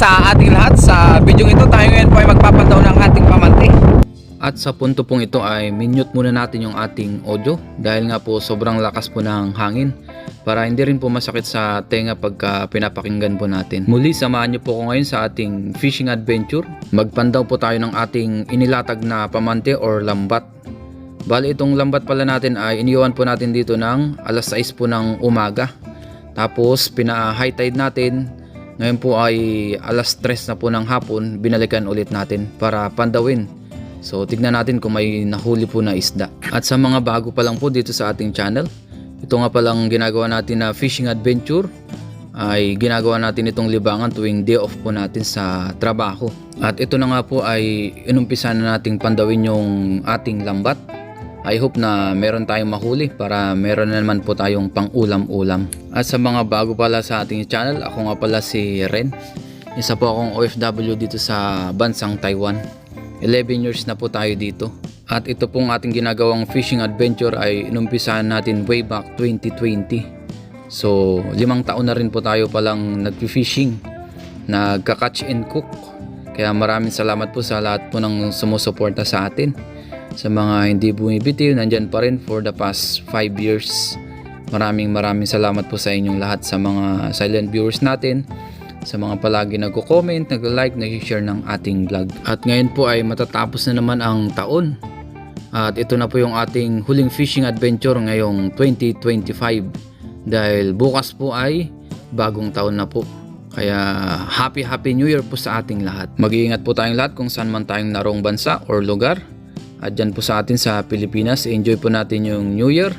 sa ating lahat. Sa video ito tayo ngayon po ay magpapandaw ng ating pamante. At sa punto pong ito ay minute muna natin yung ating audio dahil nga po sobrang lakas po ng hangin para hindi rin po masakit sa tenga pagka pinapakinggan po natin. Muli samahan niyo po ako ngayon sa ating fishing adventure. Magpandaw po tayo ng ating inilatag na pamante or lambat. Bali itong lambat pala natin ay iniwan po natin dito ng alas 6 po ng umaga. Tapos pina-high tide natin. Ngayon po ay alas 3 na po ng hapon, binalikan ulit natin para pandawin. So tignan natin kung may nahuli po na isda. At sa mga bago pa lang po dito sa ating channel, ito nga palang ginagawa natin na fishing adventure ay ginagawa natin itong libangan tuwing day off po natin sa trabaho. At ito na nga po ay inumpisa na nating pandawin yung ating lambat. I hope na meron tayong mahuli para meron na naman po tayong pang ulam-ulam. At sa mga bago pala sa ating channel, ako nga pala si Ren. Isa po akong OFW dito sa bansang Taiwan. 11 years na po tayo dito. At ito pong ating ginagawang fishing adventure ay inumpisahan natin way back 2020. So 5 taon na rin po tayo palang nag-fishing, nagka-catch and cook. Kaya maraming salamat po sa lahat po ng sumusuporta sa atin. Sa mga hindi bumibitiw, nandyan pa rin for the past 5 years. Maraming salamat po sa inyong lahat, sa mga silent viewers natin, sa mga palagi nagko-comment, nagla-like, nag-share ng ating vlog. At ngayon po ay matatapos na naman ang taon. At ito na po yung ating huling fishing adventure ngayong 2025. Dahil bukas po ay bagong taon na po. Kaya happy New Year po sa ating lahat. Mag-iingat po tayong lahat kung saan man tayong narong bansa or lugar. At dyan po sa atin sa Pilipinas, enjoy po natin yung New Year.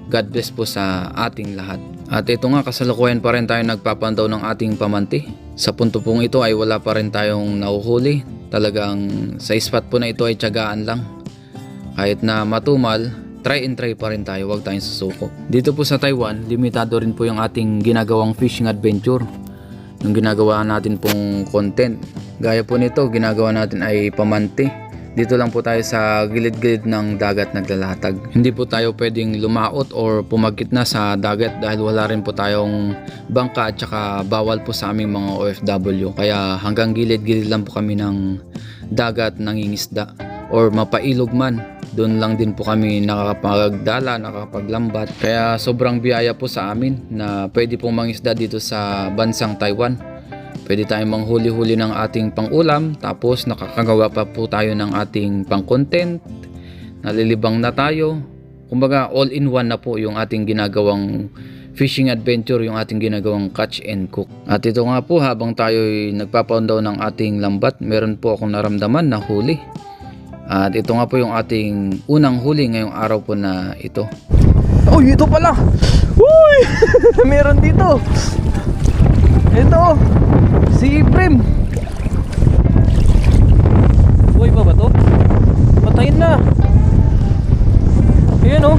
God bless po sa ating lahat. At ito nga, kasalukuyan pa rin tayo nagpapandaw ng ating pamante. Sa punto pong ito ay wala pa rin tayong nahuhuli. Talagang sa spot po na ito ay tiyagaan lang. Kahit na matumal, try and try pa rin tayo, huwag tayong susuko. Dito po sa Taiwan, limitado rin po yung ating ginagawang fishing adventure. Yung ginagawa natin pong content. Gaya po nito, ginagawa natin ay pamante. Dito lang po tayo sa gilid-gilid ng dagat naglalatag. Hindi po tayo pwedeng lumaot or pumagit na sa dagat dahil wala rin po tayong bangka at saka bawal po sa aming mga OFW. Kaya hanggang gilid-gilid lang po kami ng dagat nangingisda or mapailog man. Doon lang din po kami nakakapagdala, nakakapaglambat. Kaya sobrang biyaya po sa amin na pwede pong mangisda dito sa bansang Taiwan. Pwede tayong manghuli-huli ng ating pangulam, tapos nakakagawa pa po tayo ng ating pang-content, nalilibang na tayo. Kumbaga all-in-one na po yung ating ginagawang fishing adventure, yung ating ginagawang catch and cook. At ito nga po, habang tayo'y nagpapaundaw ng ating lambat, meron po akong naramdaman na huli. At ito nga po yung ating unang huli ngayong araw po na ito. Oh, ito pala! Uy! Meron dito! Ito! Si Prim. Uy, ba to? Patayin na. Ayan oh.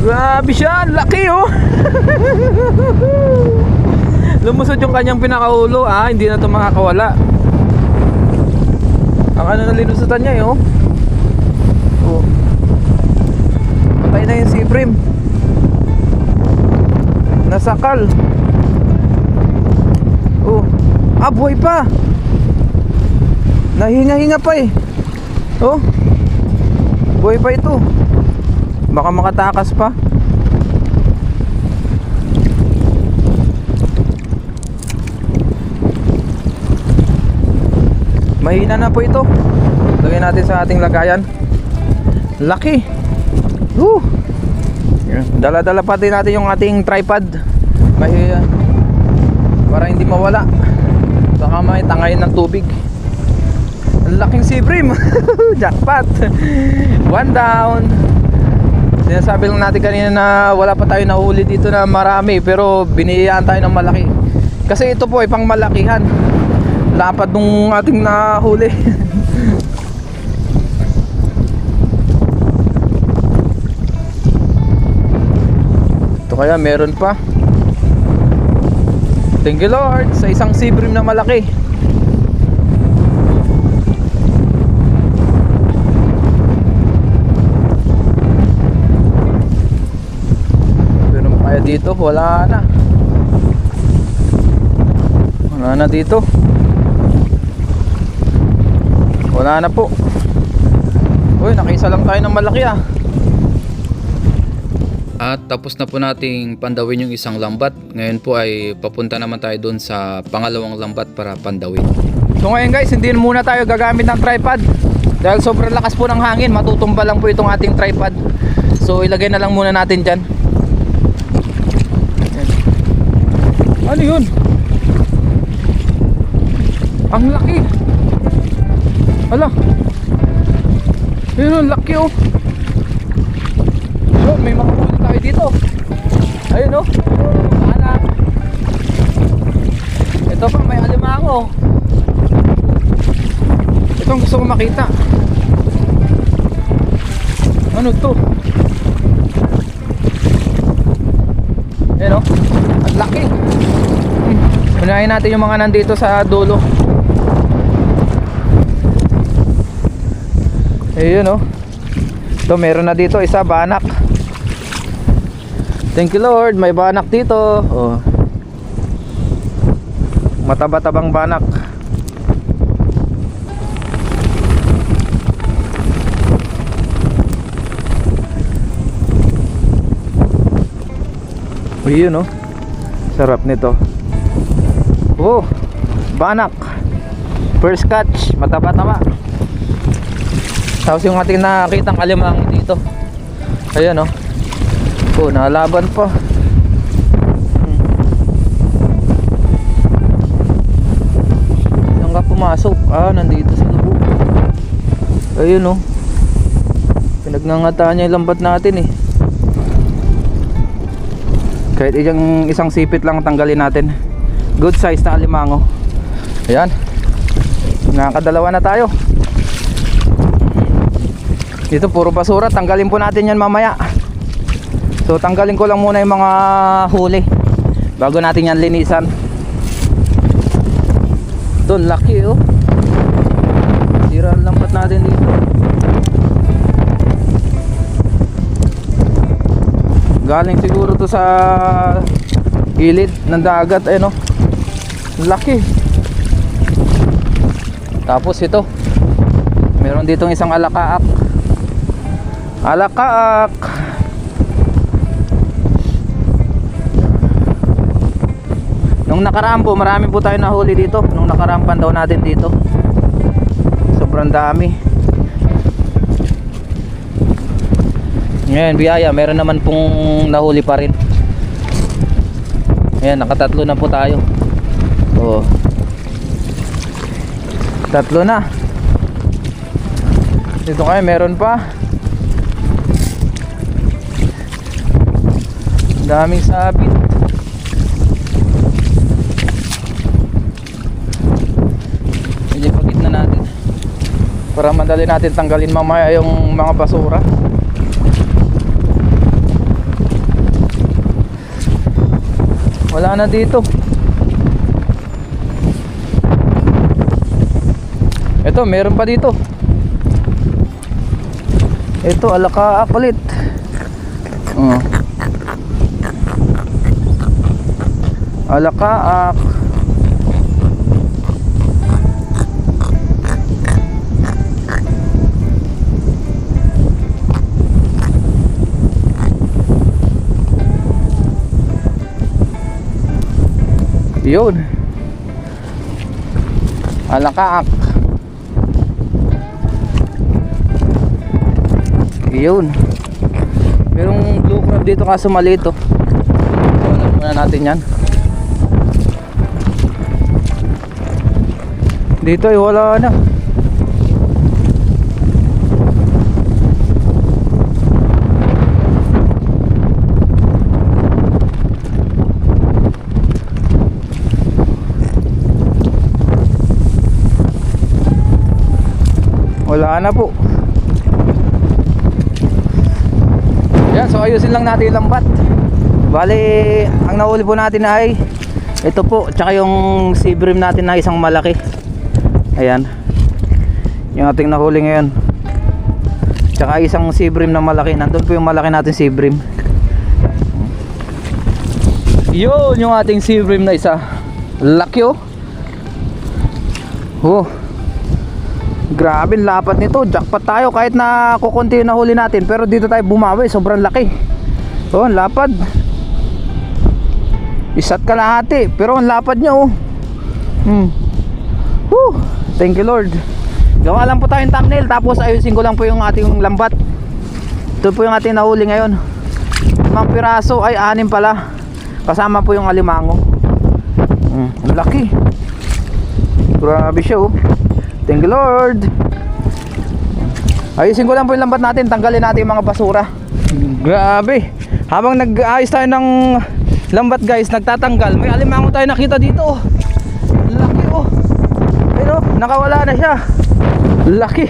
Grabe siya, laki oh. Lumusod yung kanyang pinakaulo. Hindi na to makakawala. Ang ano na linusutan niya oh. Oh. Patay na yung si Prim. Nasakal. Oh, buhay pa. Nahinga-hinga pa eh. Oh, buhay pa ito. Baka makatakas pa. Mahina na po ito. Lagyan natin sa ating lagayan. Laki. Dala-dala pa din natin yung ating tripod. Para hindi mawala. Baka may tangayin ng tubig. Ang laking sea bream. Jackpot. One down. Sinasabi lang natin kanina na wala pa tayo nahuli dito na marami, pero biniyayaan tayo ng malaki. Kasi ito po ay pang malakihan. Lapad nung ating nahuli. Ito kaya meron pa. Thank you Lord sa isang sea bream na malaki. Pero kaya dito wala na. Wala na dito. Wala na po. Uy, nakisa lang tayo ng malaki ah. At tapos na po nating pandawin yung isang lambat. Ngayon po ay papunta naman tayo doon sa pangalawang lambat para pandawin. So ngayon guys, hindi muna tayo gagamit ng tripod dahil sobrang lakas po ng hangin. Matutumba lang po itong ating tripod. So ilagay na lang muna natin dyan. Ano yun? Ang laki. Hala. Yun ang laki oh. Oh, may mga huli tayo dito. Ayun oh. Anak. Ito pa may alimango. Ito ang gusto ko makita. Ano to? Ayun oh. Ang laki. Unahin natin yung mga nandito sa dulo. Ayun oh. Ito meron na dito isa, banak. Thank you Lord, may banak dito. Oh. Mataba-tabang banak. Ayun oh. Sarap nito. Oh, banak. First catch, mataba-taba. Tapos yung ating nakitang alimango dito. Ayan oh. Oh, nalaban pa. Saan ka pumasok? Ah, nandito sa loob. Ayun oh. Pinagnangataan niya yung lambat natin eh. Kahit isang sipit lang tanggalin natin. Good size na alimango. Ayan. Nakakadalawa na tayo. Dito puro basura, tanggalin po natin yan mamaya. So tanggalin ko lang muna yung mga huli bago natin yan linisan. Doon, laki oh. Sira ang lambat natin dito. Galing siguro to sa gilid ng dagat. Ayun oh. Laki. Tapos ito, meron ditong isang alakaak. Alakaak. Nung nakaraan po, marami po tayo nahuli dito. Nung nakaraan pandaw natin dito. Sobrang dami. Ngayon, biyaya, meron naman pong nahuli pa rin. Ayan, nakatatlo na po tayo. Oh. Tatlo na. Dito kayo, meron pa. Daming sabit. Ilipagit na natin para madali natin tanggalin mamaya yung mga basura. Wala na dito. Ito, meron pa dito. Ito, alakaak ulit. Alakaak. Yun. Alakaak. Yun. Merong blue crab dito kaso maliit oh. Wala muna natin yan. Dito ay wala na. Wala na po. Yan, so ayusin lang natin yung lambat. Bali, ang nahuli po natin ay ito po, tsaka yung sea bream natin na isang malaki. Ayan. Yung ating nahuli ngayon. Tsaka isang sea bream na malaki. Nandun po yung malaki natin sea bream. Yun yung ating sea bream na isa. Laki oh. Oh. Grabe lapat nito. Jackpot tayo kahit na kukunti yung nahuli natin, pero dito tayo bumawi, sobrang laki. Oh, ang lapad. Isa't kalahati, pero ang lapad niya oh. Thank you Lord. Gawa lang po tayong thumbnail, tapos ayusin ko lang po yung ating lambat. Ito po yung ating nahuli ngayon. 5 piraso, ay 6 pala. Kasama po yung alimango. Ang laki. Grabe siya oh. Thank you Lord. Ayusin ko lang po yung lambat natin, tanggalin natin yung mga basura. Grabe. Habang nag-aayos tayo ng lambat guys, nagtatanggal, may alimango tayo nakita dito. Laki oh. Ayun oh, nakawala na siya. Laki.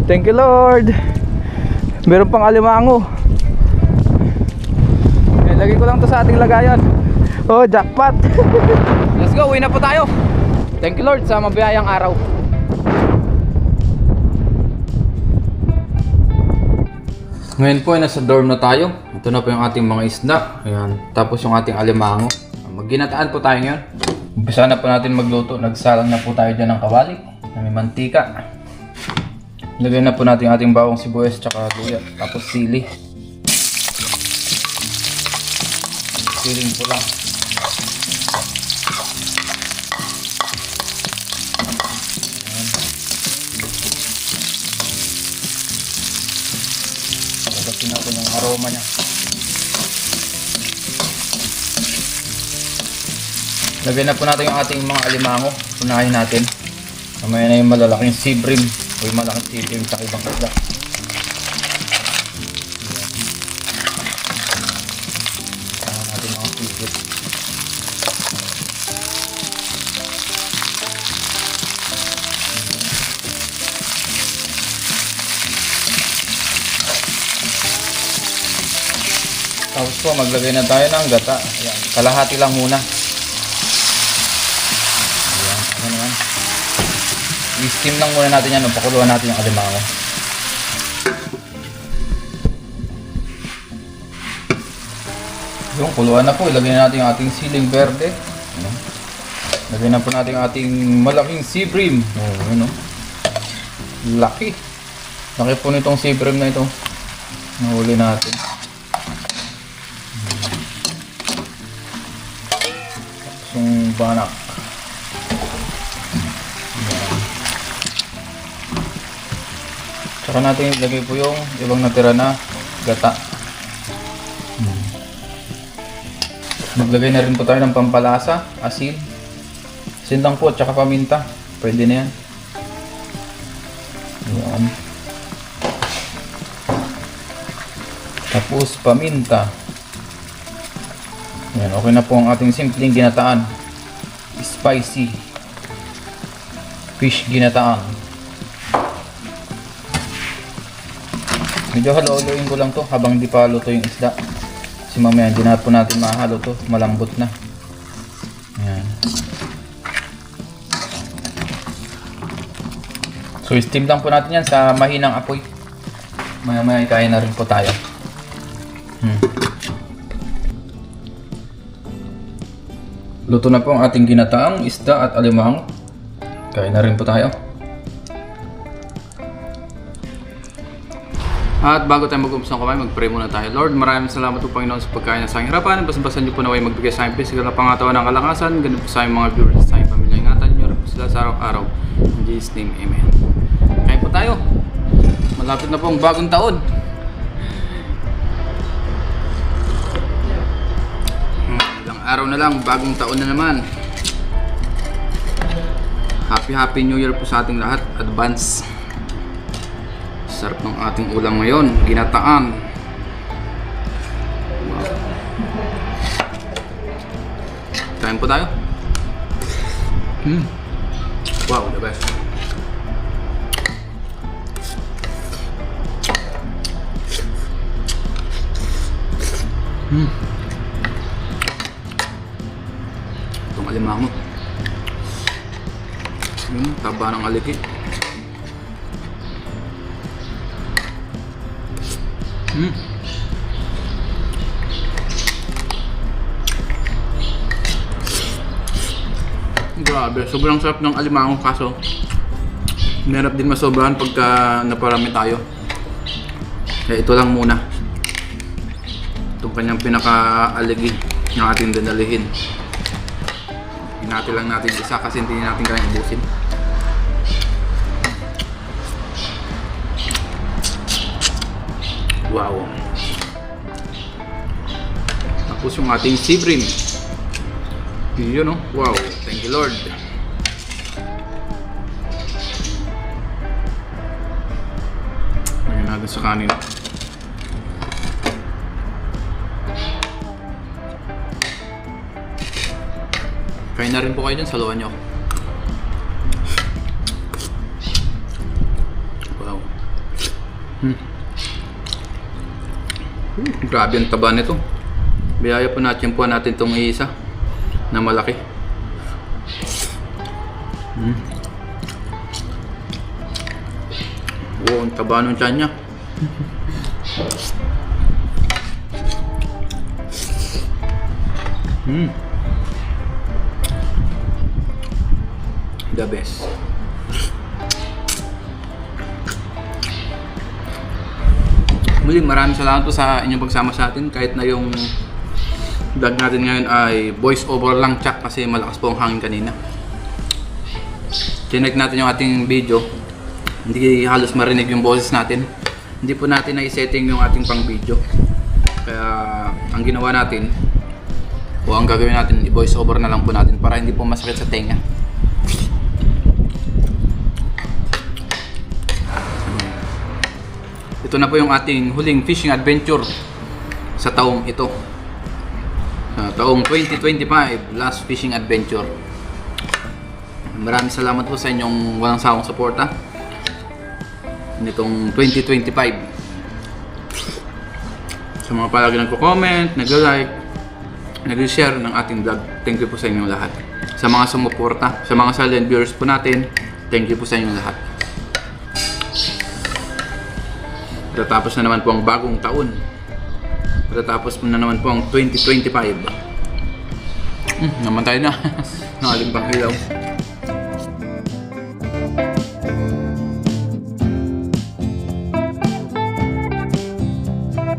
Thank you Lord. Meron pang alimango. Lagay ko lang to sa ating lagayan. Oh, jackpot. Let's go, uwi na po tayo. Thank you Lord sa mabiyayang araw. Ngayon po ay nasa dorm na tayo. Ito na po yung ating mga isda. Ayan. Tapos yung ating alimango. Magginataan po tayo ngayon. Umpisa na po natin magluto. Nagsalang na po tayo dyan ng kawali na may mantika. Lagay na po natin yung ating bawang sibuyas tsaka luya. Tapos sili. Siling po lang. Lagasin natin yung aroma niya. Lagyan na po natin yung ating mga alimango. Unahin natin. Mamaya na yung malalaking sea bream. O yung malaking sea bream sa ibang isda. Saka natin mga seafood. Tapos po maglagay na tayo ng gata. Ayan. Kalahati lang muna. I-steam lang muna natin yan. Pakuluan natin yung alimango. Yung kuluan na po. Ilagay na natin yung ating siling verde. Lagay na po natin yung ating malaking sea bream. Laki. Laki po nitong sea bream na ito. Nahuli natin. Tapos yung banak. Saka natin ilagay po yung ibang natira na gata. Maglagay na rin po tayo ng pampalasa, asin. Asin lang po at saka paminta. Pwede na yan. Ayan. Tapos paminta. Ayan, okay na po ang ating simpleng ginataan. Spicy fish ginataan. Medyo halo-haloin ko lang to habang di pa luto yung isda. Kasi mamaya hindi na po natin mahalo to. Malambot na. Ayan. So steam lang po natin yan sa mahinang apoy. Maya-maya ikain na rin po tayo. Luto na po ang ating ginataang isda at alimango. Kain na rin po tayo. At bago tayo mag-umpisa kumain, mag-pray muna tayo. Lord, maraming salamat po Panginoon sa pagkain na sa aking harapan. Basta-basan niyo po naway magbigay sa aking physical na pangatawan ng kalakasan. Ganun po sa aming mga viewers, sa aming pamilya. Ingatan niyo rin po sila sa araw-araw. In Jesus' name, Amen. Kain po tayo. Malapit na po ang bagong taon. Ilang araw na lang, bagong taon na naman. Happy New Year po sa ating lahat. Advance. Sarap ng ating ulam ngayon, ginataan. Wow. Kain po tayo. Wow, the best. Itong alimango. Taba ng aliki. Grabe, sobrang sarap ng alimango kaso merap din masobrahan pagka naparami tayo. Kaya ito lang muna. Itong kanyang pinaka-aligi ng ating dinalihin. Hinati lang natin isa kasi hindi natin kayang ubusin. Wow. Tapos yung ating sea bream. Yun oh. Wow. Thank you Lord. Lagyan natin sa kanin. Kain na rin po kayo dyan. Saluhan nyo. Wow. Grabe ang taba nito. Biyaya po natin itong isa na malaki. Wow, ang taba ng tiyan niya. The best. Muli, maraming salamat po sa inyong pagsama sa atin. Kahit na yung vlog natin ngayon ay voice over lang, tsak, kasi malakas po ang hangin kanina. Chinek natin yung ating video. Hindi halos marinig yung boses natin. Hindi po natin na-setting yung ating pang video. Kaya ang ginawa natin o ang gagawin natin, i-voice over na lang po natin para hindi po masakit sa tenga. Ito na po yung ating huling fishing adventure sa taong ito. Sa taong 2025, last fishing adventure. Maraming salamat po sa inyong walang sawang suporta nitong 2025. Sa mga palagi nagko-comment, nag-like, nag-share ng ating vlog, thank you po sa inyong lahat. Sa mga sumuporta, sa mga silent viewers po natin, thank you po sa inyong lahat. Tatapos na naman po ang bagong taon. Tatapos na naman po ang 2025. Naman tayo na. Nakaling pang ilaw.